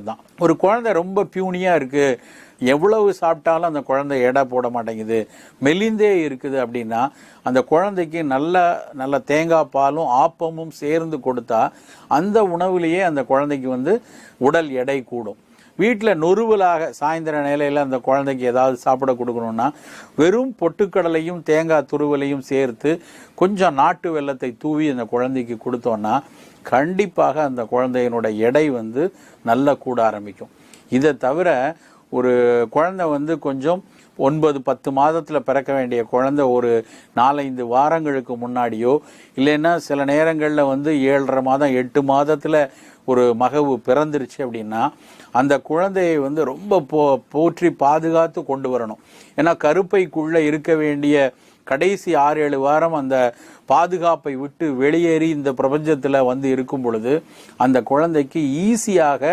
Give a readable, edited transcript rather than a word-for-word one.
தான். ஒரு குழந்தை ரொம்ப பியூனியா இருக்கு, எவ்வளவு சாப்பிட்டாலும் அந்த குழந்தை எடை போட மாட்டேங்குது, மெலிந்தே இருக்குது அப்படின்னா அந்த குழந்தைக்கு நல்ல தேங்காய் பாலும் ஆப்பமும் சேர்ந்து கொடுத்தா அந்த உணவுலேயே அந்த குழந்தைக்கு உடல் எடை கூடும். வீட்டில் நொறுவலாக சாயந்தர நிலையில் அந்த குழந்தைக்கு ஏதாவது சாப்பிட கொடுக்கணும்னா வெறும் பொட்டுக்கடலையும் தேங்காய் துருவலையும் சேர்த்து கொஞ்சம் நாட்டு வெல்லத்தை தூவி அந்த குழந்தைக்கு கொடுத்தோன்னா கண்டிப்பாக அந்த குழந்தையினோட எடை நல்லா கூட ஆரம்பிக்கும். இதை தவிர ஒரு குழந்தை கொஞ்சம் 9-10 மாதத்தில் பிறக்க வேண்டிய குழந்தை ஒரு 4-5 வாரங்களுக்கு முன்னாடியோ இல்லைன்னா சில நேரங்களில் 7.5 மாதம் 8 மாதத்தில் ஒரு மகவு பிறந்துருச்சு அப்படின்னா அந்த குழந்தையை ரொம்ப போற்றி பாதுகாத்து கொண்டு வரணும். ஏன்னா கருப்பைக்குள்ளே இருக்க வேண்டிய கடைசி 6-7 வாரம் அந்த பாதுகாப்பை விட்டு வெளியேறி இந்த பிரபஞ்சத்தில் இருக்கும் பொழுது அந்த குழந்தைக்கு ஈஸியாக